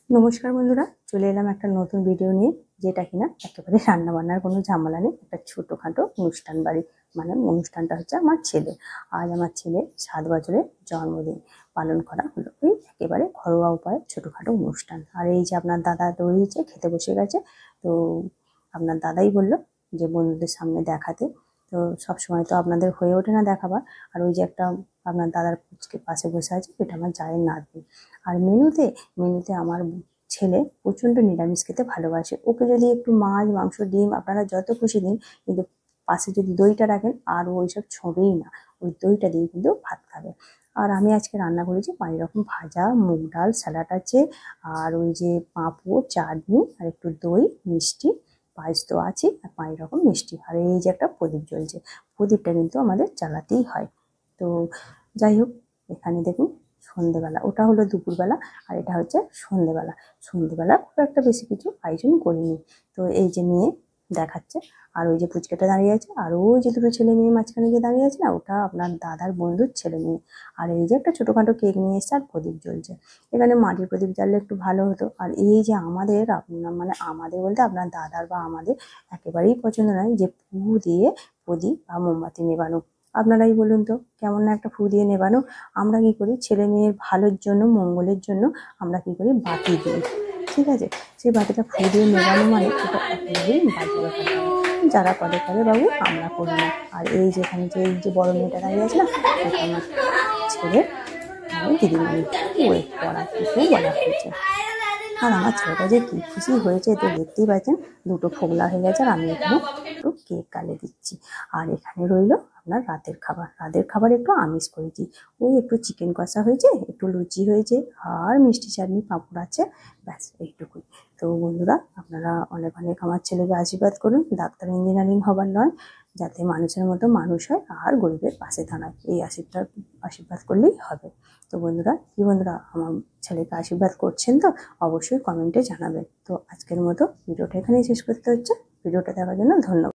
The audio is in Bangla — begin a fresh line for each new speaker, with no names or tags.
নমস্কার বন্ধুরা, চলে এলাম একটা নতুন ভিডিও নিয়ে, যেটা কিনা একেবারে রান্নাবান্নার কোনো ঝামেলা নেই, একটা ছোটোখাটো অনুষ্ঠান বাড়ি। মানে অনুষ্ঠানটা হচ্ছে আমার ছেলে। আজ আমার ছেলে 7 বছরের জন্মদিন পালন করা হলো। ওই একেবারে ঘরোয়া উপায়ে ছোটোখাটো অনুষ্ঠান। আর এই যে আপনার দাদা দৌড়িয়েছে, খেতে বসে গেছে। তো আপনার দাদাই বলল যে বন্ধুদের সামনে দেখাতে। তো সবসময় তো আপনাদের হয়ে ওঠে না দেখাবার। আর ওই যে একটা আপনার দাদার পুচকে পাশে বসে আছে, এটা আমার জায়ের নাতনি। আর মেনুতে আমার ছেলে প্রচণ্ড নিরামিষ খেতে ভালোবাসে। ওকে যদি একটু মাছ, মাংস, ডিম আপনারা যত খুশি দিন, কিন্তু পাশে যদি দইটা রাখেন আর ও ওইসব ছোঁবেই না। ওই দইটা দিয়ে কিন্তু ভাত খাবে। আর আমি আজকে রান্না করেছি 5 রকম ভাজা, মুগ ডাল, স্যালাড আছে, আর ওই যে পাঁপড়, চাটনি, আর একটু দই, মিষ্টি, পায়েস তো আছে, আর 5 রকম মিষ্টি। আর এই যে একটা প্রদীপ জ্বলছে, প্রদীপটা কিন্তু আমাদের জ্বালাতেই হয়। তো যাই হোক, এখানে দেখুন সন্ধেবেলা, ওটা হলো দুপুরবেলা, আর এটা হচ্ছে সন্ধেবেলা। সন্ধেবেলা খুব একটা বেশি কিছু আয়োজন করিনি। তো এই যে মেয়ে দেখাচ্ছে, আর ওই যে পুচকাটা দাঁড়িয়ে আছে, আর ওই যে দুটো ছেলে মেয়ে মাঝখানে যে দাঁড়িয়ে আছে না, ওটা আপনার দাদার বন্ধুর ছেলে মেয়ে। আর এই যে একটা ছোটোখাটো কেক নিয়ে এসছে, আর প্রদীপ জ্বলছে। এখানে মাটির প্রদীপ জ্বাললে একটু ভালো হতো। আর এই যে আমাদের, আপনার মানে আমাদের বলতে আপনার দাদার বা আমাদের একেবারেই পছন্দ নয় যে ফু দিয়ে প্রদীপ বা মোমবাতি নেবানো। আপনারাই বলুন তো, কেমন না একটা ফু দিয়ে নেবানো। আমরা কি করি, ছেলে মেয়ের ভালোর জন্য, মঙ্গলের জন্য আমরা কি করি, বাতি দিই। ঠিক আছে, সেই বাতিটা ফু দিয়ে নেবানো মানে এটা একেবারেই বাজে ব্যাপার হয়। যারা করে করে বাবু, আমরা করি না। আর এই যেখানে যে এই যে বড় মেয়েটা দাঁড়িয়ে আছে না, এটা আমার ছেলে আমার দিদিমণি, ওয়েট পড়াটুকু বলা হয়েছে। আর আমার ছেলেটা যে কি খুশি হয়েছে, তো দেখতেই পাচ্ছেন দুটো ফোগলা হয়ে গেছে। আর আমি এখানে একটু কেক কালে দিচ্ছি। আর এখানে রইল আপনার রাতের খাবার। রাতের খাবার একটু আমিষ করেছি। ওই একটু চিকেন কষা হয়েছে, একটু লুচি হয়েছে, আর মিষ্টি চাটনি, পাঁপড় আছে, ব্যাস এইটুকুই। তো বন্ধুরা, আপনারা অনেক অনেক আমার ছেলেকে আশীর্বাদ করুন, ডাক্তার ইঞ্জিনিয়ারিং হবার নয়, যাতে মানুষের মতো মানুষ হয় আর গরিবের পাশে দাঁড়ায়। এই আশীর্বাদ করলেই হবে। তো বন্ধুরা, বন্ধুরা আমার ছেলেকে আশীর্বাদ করছেন তো অবশ্যই কমেন্টে জানাবেন। তো আজকের মতো ভিডিওটা এখানেই শেষ করতে হচ্ছে। ভিডিওটা দেখার জন্য ধন্যবাদ।